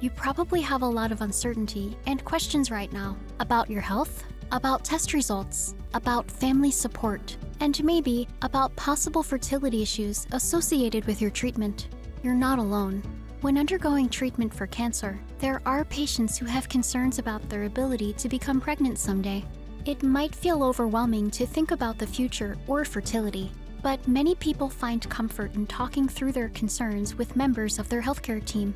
You probably have a lot of uncertainty and questions right now about your health, about test results, about family support, and maybe about possible fertility issues associated with your treatment. You're not alone. When undergoing treatment for cancer, there are patients who have concerns about their ability to become pregnant someday. It might feel overwhelming to think about the future or fertility, but many people find comfort in talking through their concerns with members of their healthcare team.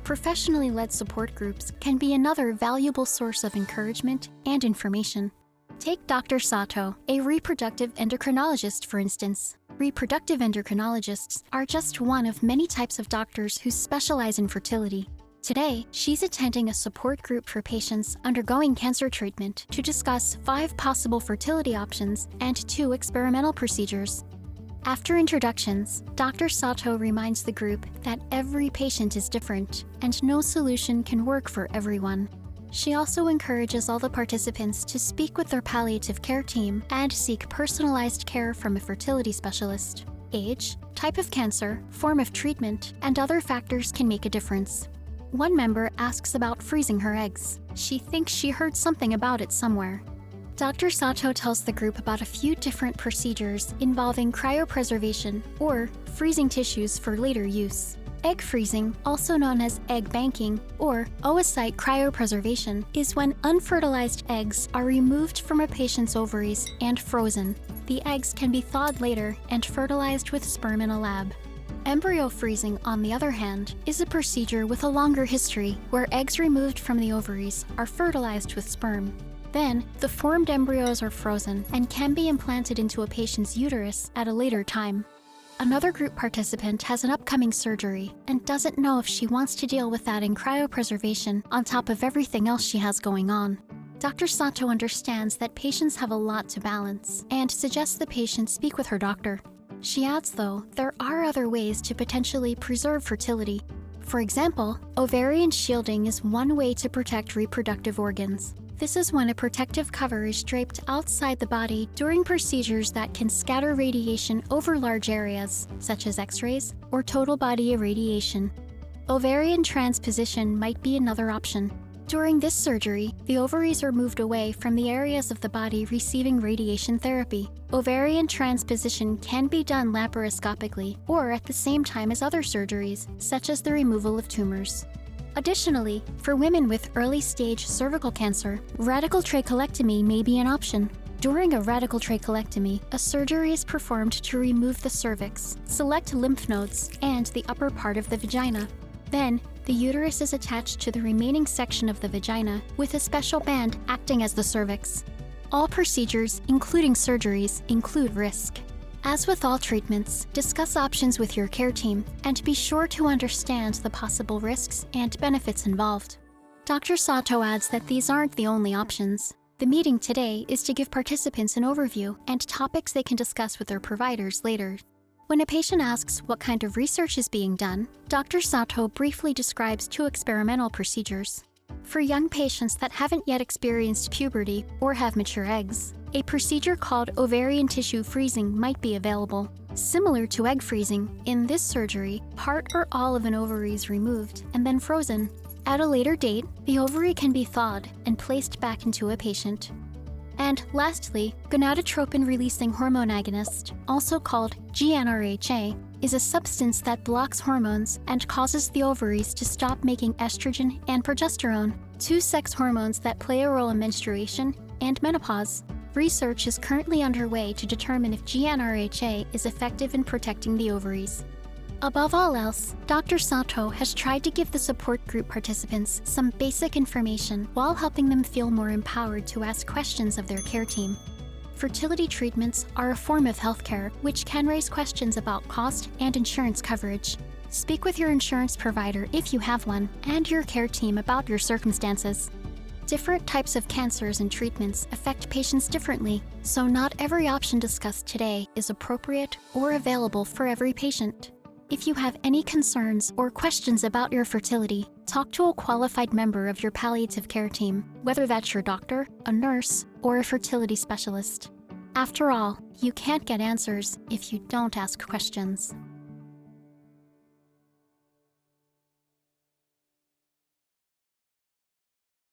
Professionally led support groups can be another valuable source of encouragement and information. Take Dr. Sato, a reproductive endocrinologist, for instance. Reproductive endocrinologists are just one of many types of doctors who specialize in fertility. Today, she's attending a support group for patients undergoing cancer treatment to discuss 5 possible fertility options and 2 experimental procedures. After introductions, Dr. Sato reminds the group that every patient is different and no solution can work for everyone. She also encourages all the participants to speak with their palliative care team and seek personalized care from a fertility specialist. Age, type of cancer, form of treatment, and other factors can make a difference. One member asks about freezing her eggs. She thinks she heard something about it somewhere. Dr. Sato tells the group about a few different procedures involving cryopreservation or freezing tissues for later use. Egg freezing, also known as egg banking or oocyte cryopreservation, is when unfertilized eggs are removed from a patient's ovaries and frozen. The eggs can be thawed later and fertilized with sperm in a lab. Embryo freezing, on the other hand, is a procedure with a longer history where eggs removed from the ovaries are fertilized with sperm. Then, the formed embryos are frozen and can be implanted into a patient's uterus at a later time. Another group participant has an upcoming surgery and doesn't know if she wants to deal with that in cryopreservation on top of everything else she has going on. Dr. Sato understands that patients have a lot to balance and suggests the patient speak with her doctor. She adds, though, there are other ways to potentially preserve fertility. For example, ovarian shielding is one way to protect reproductive organs. This is when a protective cover is draped outside the body during procedures that can scatter radiation over large areas, such as X-rays or total body irradiation. Ovarian transposition might be another option. During this surgery, the ovaries are moved away from the areas of the body receiving radiation therapy. Ovarian transposition can be done laparoscopically or at the same time as other surgeries, such as the removal of tumors. Additionally, for women with early-stage cervical cancer, radical trachelectomy may be an option. During a radical trachelectomy, a surgery is performed to remove the cervix, select lymph nodes, and the upper part of the vagina. Then, the uterus is attached to the remaining section of the vagina with a special band acting as the cervix. All procedures, including surgeries, include risk. As with all treatments, discuss options with your care team and be sure to understand the possible risks and benefits involved. Dr. Sato adds that these aren't the only options. The meeting today is to give participants an overview and topics they can discuss with their providers later. When a patient asks what kind of research is being done, Dr. Sato briefly describes 2 experimental procedures. For young patients that haven't yet experienced puberty or have mature eggs, a procedure called ovarian tissue freezing might be available. Similar to egg freezing, in this surgery, part or all of an ovary is removed and then frozen. At a later date, the ovary can be thawed and placed back into a patient. And lastly, gonadotropin-releasing hormone agonist, also called GnRHA, is a substance that blocks hormones and causes the ovaries to stop making estrogen and progesterone, 2 sex hormones that play a role in menstruation and menopause. Research is currently underway to determine if GnRHA is effective in protecting the ovaries. Above all else, Dr. Sato has tried to give the support group participants some basic information while helping them feel more empowered to ask questions of their care team. Fertility treatments are a form of healthcare which can raise questions about cost and insurance coverage. Speak with your insurance provider if you have one, and your care team about your circumstances. Different types of cancers and treatments affect patients differently, so not every option discussed today is appropriate or available for every patient. If you have any concerns or questions about your fertility, talk to a qualified member of your palliative care team, whether that's your doctor, a nurse, or a fertility specialist. After all, you can't get answers if you don't ask questions.